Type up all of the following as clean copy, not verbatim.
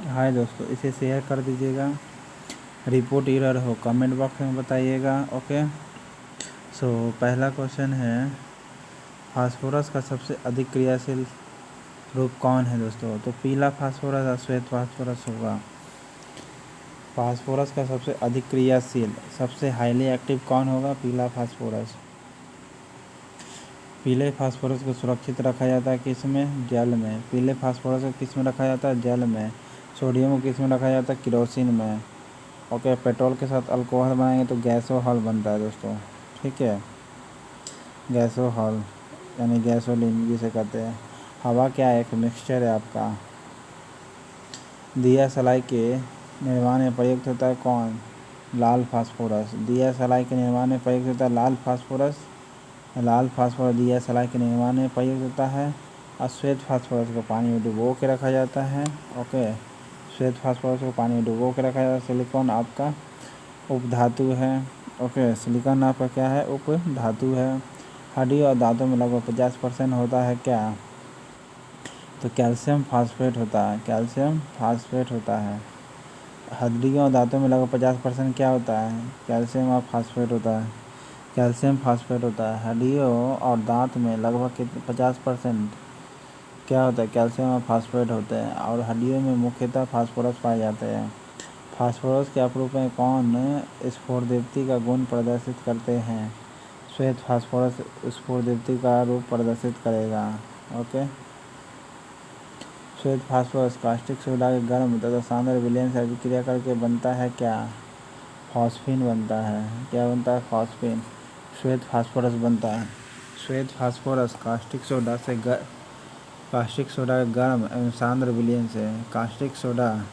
हाय दोस्तों, इसे शेयर कर दीजिएगा। रिपोर्ट एरर हो कमेंट बॉक्स में बताइएगा। ओके, सो पहला क्वेश्चन है, फास्फोरस का सबसे अधिक क्रियाशील रूप कौन है दोस्तों? तो पीला फास्फोरस या श्वेत फास्फोरस होगा। फास्फोरस का सबसे अधिक क्रियाशील, सबसे हाईली एक्टिव कौन होगा? पीला फास्फोरस। पीले फास्फोरस को सुरक्षित रखा जाता है किस में? जल में। पीले फास्फोरस को किस में रखा जाता है? जल में। सोडियम को किस में रखा जाता है? केरोसिन में। ओके, पेट्रोल के साथ अल्कोहल बनाएंगे तो गैसोहॉल बनता है दोस्तों। ठीक है, गैसोहॉल यानी गैसोलीन जिसे कहते हैं। हवा क्या है? एक मिक्सचर है आपका। दिया सलाई के निर्माण में प्रयुक्त होता है कौन? लाल फास्फोरस। दिया सलाई के निर्माण में प्रयुक्त होता है लाल फास्फोरस। लाल फास्फोरस दिया सलाई के निर्माण में प्रयुक्त होता है। और श्वेत फास्फोरस को पानी में डुबो के रखा जाता है। ओके, श्वेत फास्फोरस को पानी में डुबो के रखा जाता है। सिलिकॉन आपका उपधातु है। ओके, सिलिकॉन आपका क्या है? उपधातु है। हड्डी और दांतों में लगभग 50% होता है क्या? तो कैल्शियम फास्फेट होता है। कैल्शियम फास्फेट होता है। हड्डियों और दांतों में लगभग 50% क्या होता है? कैल्शियम और फास्फेट होता है। कैल्शियम फास्फेट होता है। हड्डियों और दांत में लगभग कितने 50% क्या होता है? कैल्शियम और फास्फेट होते हैं। और हड्डियों में मुख्यतः फास्फोरस पाए जाते हैं। फास्फोरस के अपरूप में कौन स्फुरदीप्ति का गुण प्रदर्शित करते हैं? श्वेत फास्फोरस स्फुरदीप्ति का रूप प्रदर्शित करेगा। ओके, श्वेत फास्फोरस कास्टिक सोडा के गर्म तथा सांद्र विलयन से अभिक्रिया करके बनता है क्या? फॉस्फीन बनता है। क्या बनता है? फॉस्फीन। श्वेत फास्फोरस बनता है। श्वेत फास्फोरस कास्टिक सोडा के गर्म एवं सांद्र विलयन से कास्टिक सोडा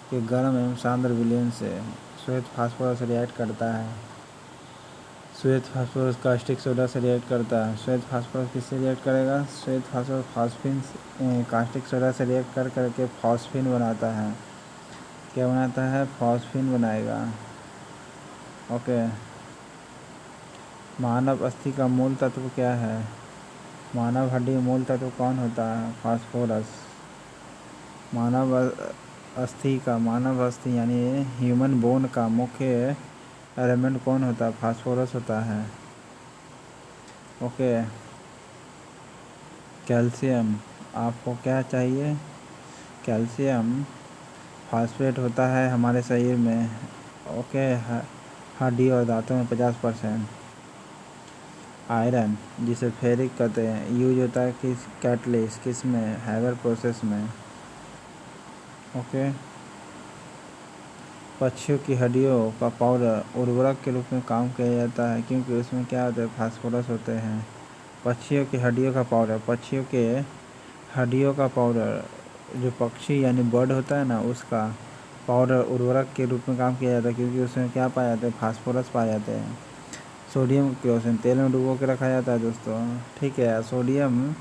के गर्म एवं सांद्र विलयन से श्वेत फास्फोरस रिएक्ट करता है। श्वेत फास्फोरस कास्टिक सोडा से रिएक्ट करता है। श्वेत फास्फोरस किससे रिएक्ट करेगा? श्वेत फास्फोरस फॉस्फीन कास्टिक सोडा से रिएक्ट कर करके फॉस्फीन बनाता है। क्या बनाता है? फॉस्फीन बनाएगा। ओके, मानव अस्थि का मूल तत्व क्या है? मानव हड्डी मूल तत्व कौन होता है? फास्फोरस। मानव अस्थि यानी ह्यूमन बोन का मुख्य एलिमेंट कौन होता है? फास्फोरस होता है। ओके, कैल्शियम आपको क्या चाहिए? कैल्शियम फास्फेट होता है हमारे शरीर में। ओके, हड्डी और दांतों में 50%। आयरन जिसे फेरिक कहते हैं यूज होता है किस कैटलिस्ट किस में? हैगर प्रोसेस में। ओके, पक्षियों की हड्डियों का पाउडर उर्वरक के रूप में काम किया जाता है क्योंकि उसमें क्या होता है? फास्फोरस होते हैं। पक्षियों की हड्डियों का पाउडर जो पक्षी यानी बर्ड होता है ना, उसका पाउडर उर्वरक के रूप में काम किया जाता है क्योंकि उसमें क्या पाया जाता है? फास्फोरस पाए जाते हैं। सोडियम केरोसिन तेल में डुबो के रखा जाता है दोस्तों। ठीक है, सोडियम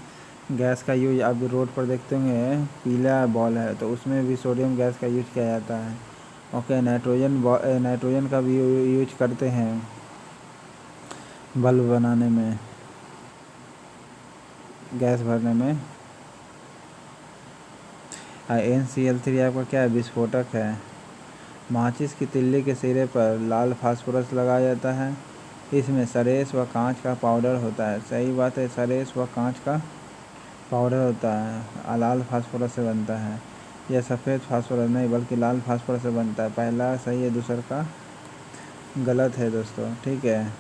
गैस का यूज आप रोड पर देखते होंगे, पीला बॉल है तो उसमें भी सोडियम गैस का यूज किया जाता है। ओके, नाइट्रोजन का भी यूज करते हैं बल्ब बनाने में, गैस भरने में। NCl3 आपका क्या है? विस्फोटक है। माचिस की तिल्ली के सिरे पर लाल फास्फोरस लगाया जाता है। इसमें सरेस व कांच का पाउडर होता है। सही बात है, सरेस व कांच का पाउडर होता है। लाल फास्फोरस से बनता है। यह सफ़ेद फास्फोरस नहीं बल्कि लाल फास्फोरस से बनता है। पहला सही है, दूसरा का गलत है दोस्तों। ठीक है,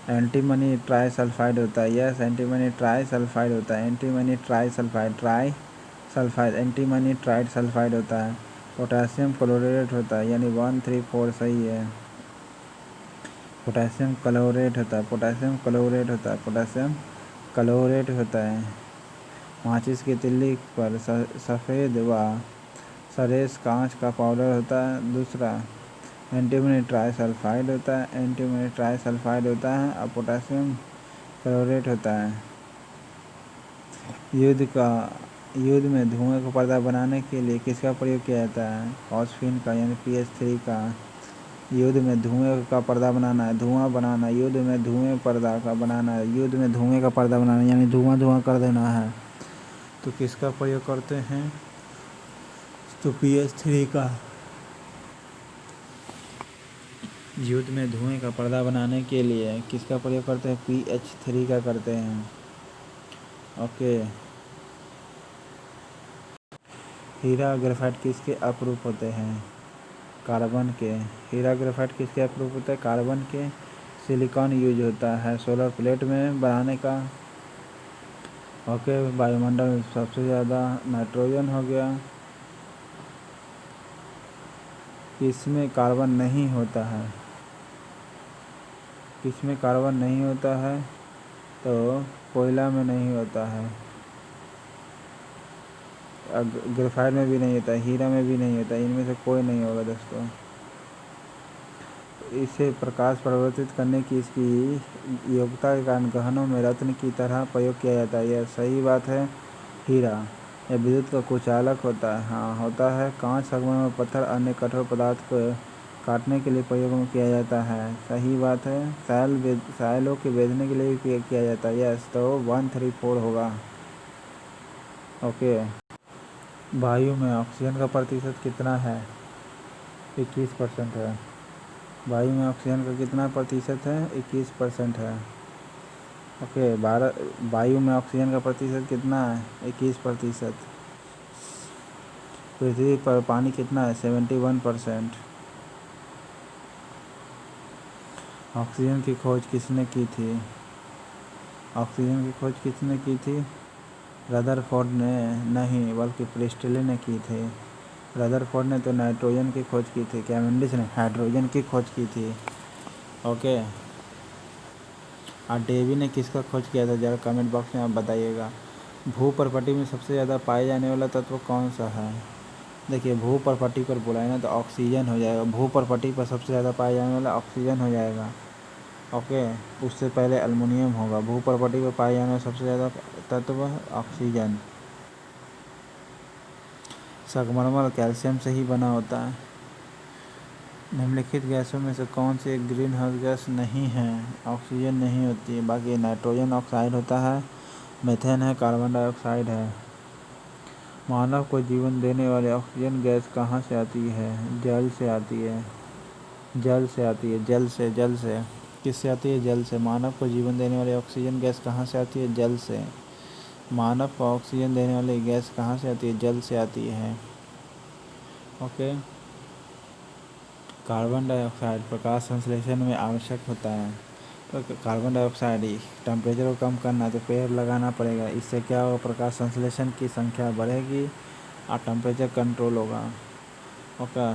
एंटीमनी ट्राई सल्फाइड होता है। यस, एंटीमनी ट्राई सल्फाइड होता है। Antimony try sulphide antimony tried sulphide होता है। पोटेशियम क्लोरेट होता है यानी 134 सही है। पोटेशियम क्लोरेट होता है। पोटेशियम क्लोरेट होता है। माचिस की तिल्ली पर सफ़ेद व सरेस कांच का पाउडर होता है। दूसरा एंटीमनी ट्राइसल्फाइड होता है और पोटेशियम क्लोरेट होता है। युद्ध में धुएं को पर्दा बनाने के लिए किसका प्रयोग किया जाता है? फॉस्फीन का यानी PH3 का। युद्ध में धुएं का पर्दा बनाना है, धुआं बनाना, युद्ध में धुएं पर्दा का बनाना है, युद्ध में धुएं का पर्दा बनाना यानी धुआं कर देना है तो किसका प्रयोग करते हैं? तो pH3 का युद्ध में धुएं का पर्दा बनाने के लिए किसका प्रयोग करते हैं? pH3 का करते हैं। ओके। हीरा ग्रेफाइट किसके अपरूप होते हैं? कार्बन के। हीरा ग्रेफाइट किसके अपरूप होते हैं? कार्बन के। सिलिकॉन यूज होता है सोलर प्लेट में बनाने का। ओके। वायुमंडल में सबसे ज़्यादा नाइट्रोजन हो गया। किसमें कार्बन नहीं होता है? किसमें कार्बन नहीं होता है? तो कोयला में नहीं होता है, ग्रेफाइट में भी नहीं होता, हीरा में भी नहीं होता, इनमें से कोई नहीं होगा दोस्तों। इसे प्रकाश परिवर्तित करने की इसकी योग्यता के कारण गहनों में रत्न की तरह प्रयोग किया जाता है। यह सही बात है। हीरा यह विद्युत का कुचालक होता है। हाँ होता है। कांच, संगमरमर, पत्थर, अन्य कठोर पदार्थ को काटने के लिए प्रयोग में किया जाता है। सही बात है। सायलों के बेचने के लिए भी किया जाता है। यस, तो 134 होगा। ओके। वायु में ऑक्सीजन का प्रतिशत कितना है? 21% है। वायु में ऑक्सीजन का कितना प्रतिशत है? 21% है। ओके। वायु में ऑक्सीजन का प्रतिशत कितना है? 21%। पृथ्वी पर पानी कितना है? 71%। ऑक्सीजन की खोज किसने की थी? ऑक्सीजन की खोज किसने की थी? रदरफोर्ड ने नहीं, बल्कि प्रिस्टले ने की थी। रदरफोर्ड ने तो नाइट्रोजन की खोज की थी, कैवेंडिश ने हाइड्रोजन की खोज की थी। ओके। और डेवी ने किसका खोज किया था? ज़रा कमेंट बॉक्स में आप बताइएगा। भूपर्पटी में सबसे ज़्यादा पाए जाने वाला तत्व कौन सा है? देखिए, भूपर्पटी पर बोला है ना, तो ऑक्सीजन हो जाएगा। भूपर्पटी पर सबसे ज़्यादा पाए जाने वाला ऑक्सीजन हो जाएगा। ओके। उससे पहले एल्युमिनियम होगा। भूपर्पटी पर पाए जाने वाला सबसे ज़्यादा तत्व ऑक्सीजन। संगमरमर कैल्शियम से ही बना होता है। निम्नलिखित गैसों में से कौन सी एक ग्रीन हाउस गैस नहीं है? ऑक्सीजन नहीं होती है। बाकी नाइट्रोजन ऑक्साइड होता है, मीथेन है, कार्बन डाइऑक्साइड है। मानव को जीवन देने वाली ऑक्सीजन गैस कहाँ से आती है? जल से आती है। जल से आती है। जल से किससे आती है? जल से। मानव को जीवन देने वाली ऑक्सीजन गैस कहाँ से आती है? जल से। मानव को ऑक्सीजन देने वाली गैस कहाँ से आती है? जल से आती है। ओके। कार्बन डाइऑक्साइड प्रकाश संश्लेषण में आवश्यक होता है। तो कार्बन डाइऑक्साइड टेम्परेचर को कम करना है तो पेड़ लगाना पड़ेगा। इससे क्या होगा? प्रकाश संश्लेषण की संख्या बढ़ेगी और टेम्परेचर कंट्रोल होगा। ओके।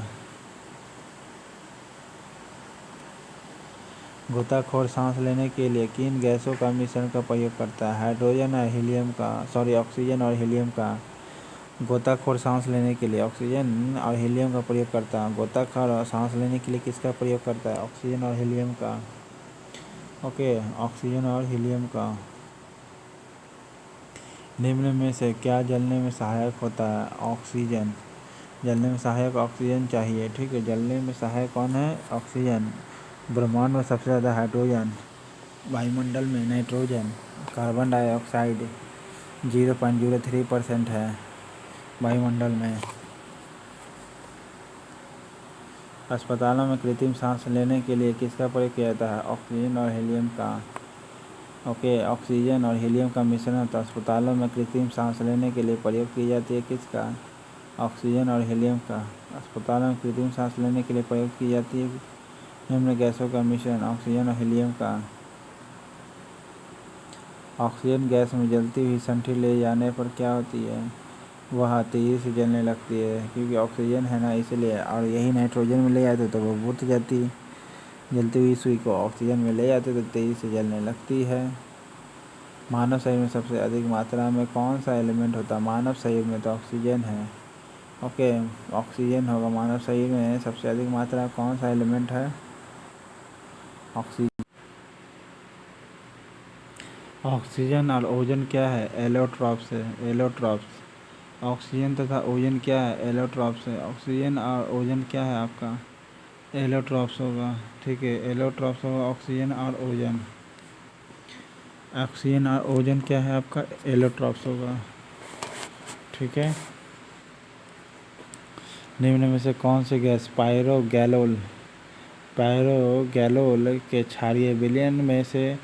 गोताखोर सांस लेने के लिए किन गैसों का मिश्रण का प्रयोग करता है? हाइड्रोजन और हीलियम का, ऑक्सीजन और हीलियम का। गोताखोर सांस लेने के लिए ऑक्सीजन और हीलियम का प्रयोग करता है। गोताखोर सांस लेने के लिए किसका प्रयोग करता है? ऑक्सीजन और हीलियम का। ओके। ऑक्सीजन और हीलियम का। निम्न में से क्या जलने में सहायक होता है? ऑक्सीजन। जलने में सहायक ऑक्सीजन चाहिए। ठीक है। जलने में सहायक कौन है? ऑक्सीजन। ब्रह्मांड में सबसे ज़्यादा हाइड्रोजन, वायुमंडल में नाइट्रोजन, कार्बन डाइऑक्साइड 0.03% है वायुमंडल में। अस्पतालों में कृत्रिम सांस लेने के लिए किसका प्रयोग किया जाता है? ऑक्सीजन और हीलियम का। ओके। ऑक्सीजन और हीलियम का मिश्रण तो अस्पतालों में कृत्रिम सांस लेने के लिए प्रयोग की जाती है। किसका? ऑक्सीजन और हीलियम का। अस्पतालों में कृत्रिम सांस लेने के लिए प्रयोग की जाती है निम्न गैसों का मिश्रण ऑक्सीजन और हीलियम का। ऑक्सीजन गैस में जलती हुई सनठी ले जाने पर क्या होती है? वह तेज़ी से जलने लगती है, क्योंकि ऑक्सीजन है ना, इसलिए। और यही नाइट्रोजन में ले जाते तो वो बुझ जाती। जलती हुई सुई को ऑक्सीजन में ले जाते तो तेज़ी से जलने लगती है। मानव शरीर में सबसे अधिक मात्रा में कौन सा एलिमेंट होता है? मानव शरीर में तो ऑक्सीजन है। ओके। ऑक्सीजन होगा। मानव शरीर में सबसे अधिक मात्रा में कौन सा एलिमेंट है? ऑक्सीजन। ऑक्सीजन और ओजोन क्या है? एलोट्रॉप्स है। एलोट्रॉप्स। ऑक्सीजन तथा ओजोन क्या है? एलोट्रॉप्स है। ऑक्सीजन और ओजोन क्या है आपका? एलोट्रॉप्स होगा। ठीक है। एलोट्रॉप्स होगा ऑक्सीजन और ओजोन। ऑक्सीजन और ओजोन क्या है आपका? एलोट्रॉप्स होगा। ठीक है। निम्न में से कौन सी गैस पायरोगैलोल के क्षारीय विलयन में से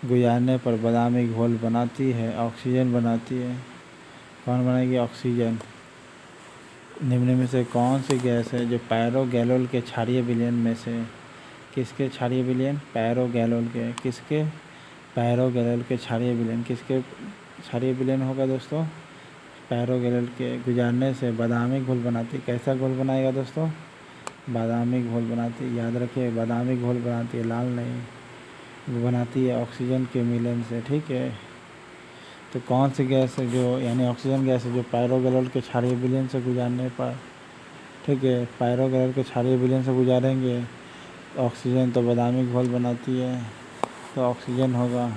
गुजारने पर बादामी घोल बनाती है? ऑक्सीजन बनाती है। कौन बनाएगी? ऑक्सीजन। निम्न में से कौन सी गैस है जो पायरोगैलोल के क्षारीय विलयन में से, किसके क्षारीय विलयन? पायरोगैलोल के। किसके? पायरोगैलोल के क्षारीय विलयन। किसके क्षारीय विलयन होगा दोस्तों? पायरोगैलोल के गुजारने से बादामी घोल बनाती। कैसा घोल बनाएगा दोस्तों? बादामी घोल बनाती। याद रखिए, बादामी घोल बनाती है, लाल नहीं। वो बनाती है ऑक्सीजन के मिलन से। ठीक है, तो कौन सी गैस है जो, यानी ऑक्सीजन गैस है जो पायरोगैलोल के क्षारीय विलयन से गुजारने पर, ठीक है, पायरोगैलोल के क्षारीय विलयन से गुजारेंगे ऑक्सीजन, तो बादामी घोल बनाती है, तो ऑक्सीजन होगा।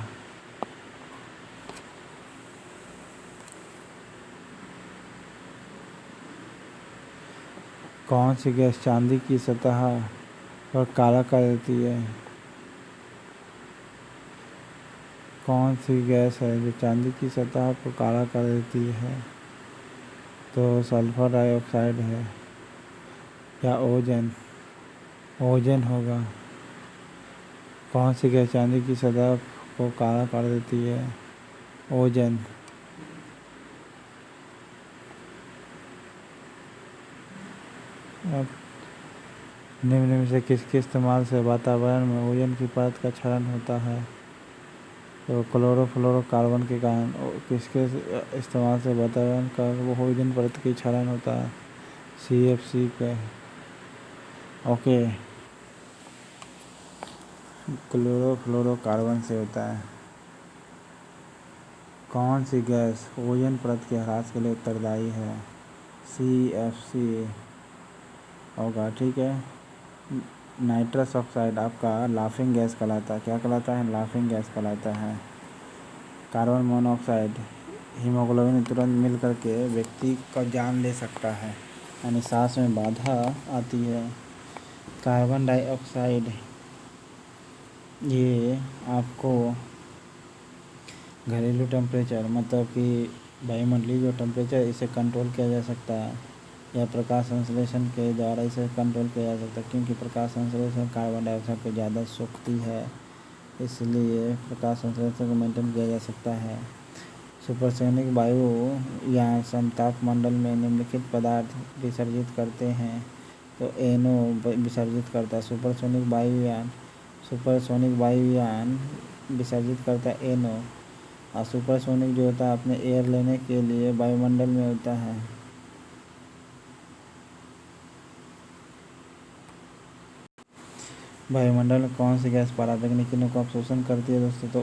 कौन सी गैस चांदी की सतह पर काला कर देती है? कौन सी गैस है जो चांदी की सतह को काला कर देती है? तो सल्फर डाइऑक्साइड है या ओजोन? ओजोन होगा। कौन सी गैस चांदी की सतह को काला कर देती है? ओजोन। अब निम्न में से किसके इस्तेमाल से वातावरण में ओजोन की परत का क्षरण होता है? तो क्लोरोफ्लोरोकार्बन के कारण किसके इस्तेमाल से वातावरण का वो ओजोन परत की क्षरण होता है? CFC का। ओके, क्लोरोफ्लोरोकार्बन से होता है। कौन सी गैस ओजोन परत के ह्रास के लिए उत्तरदायी है? CFC होगा। ठीक है, नाइट्रस ऑक्साइड आपका लाफिंग गैस कहलाता है। क्या कहलाता है? लाफिंग गैस कहलाता है। कार्बन मोनोऑक्साइड हीमोग्लोबिन तुरंत मिल करके व्यक्ति का जान ले सकता है, यानी सांस में बाधा आती है। कार्बन डाइऑक्साइड ये आपको घरेलू टेम्परेचर, मतलब कि वायुमंडलीय जो टेम्परेचर, इसे कंट्रोल किया जा सकता है, या प्रकाश संश्लेषण के द्वारा इसे कंट्रोल किया जा सकता है, क्योंकि प्रकाश संश्लेषण कार्बन डाइऑक्साइड को ज़्यादा सोखती है, इसलिए प्रकाश संश्लेषण को मेंटेन किया जा सकता है। सुपरसोनिक वायु या समताप मंडल में निम्नलिखित पदार्थ विसर्जित करते हैं, तो NO विसर्जित करता है। सुपरसोनिक वायुयान विसर्जित करता है NO, और सुपरसोनिक जो होता है अपने एयर लेने के लिए वायुमंडल में होता है। वायुमंडल में कौन सी गैस पराबैंगनी किरणों का अवशोषण करती है दोस्तों? तो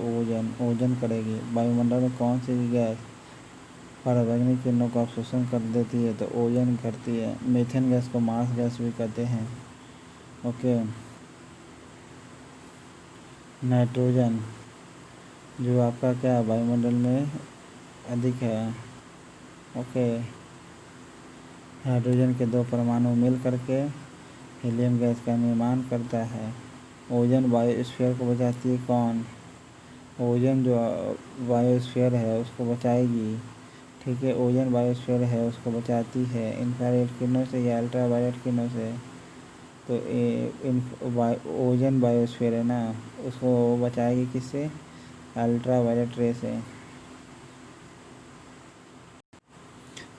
ओजोन करेगी। वायुमंडल में कौन सी गैस पराबैंगनी किरणों का अवशोषण कर देती है? तो ओजोन करती है। मीथेन गैस को मार्स गैस भी कहते हैं। ओके, नाइट्रोजन जो आपका क्या वायुमंडल में अधिक है। ओके, हाइड्रोजन के 2 परमाणु मिल करके हीलियम गैस का निर्माण करता है। ओजोन बायोस्फीयर को बचाती है। कौन? ओजोन जो बायोस्फीयर है उसको बचाएगी। ठीक है, ओजोन बायोस्फीयर है उसको बचाती है इंफ्रारेड किरणों से या अल्ट्रावायलेट किरणों से। तो ओजोन बायोस्फीयर है ना, उसको बचाएगी किससे? अल्ट्रावायलेट रे से।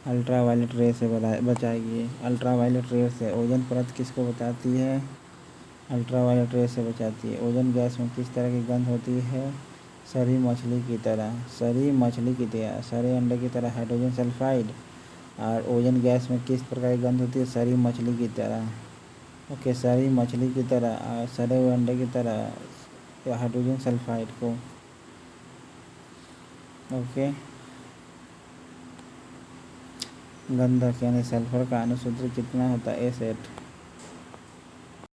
अल्ट्रावायलेट रे से बचाएगी। अल्ट्रावायलेट रे से ओजोन परत किसको बचाती है? अल्ट्रावायलेट रे से बचाती है। ओजोन गैस में किस तरह की गंध होती है? सरी मछली की तरह, सरे अंडे की तरह हाइड्रोजन सल्फाइड। और ओजोन गैस में किस प्रकार की गंध होती है? सरी मछली की तरह। ओके, सरी मछली की तरह, सड़े हुए अंडे की तरह हाइड्रोजन सल्फाइड को। ओके, गंधक यानी सल्फर का अणु सूत्र कितना होता है? S8।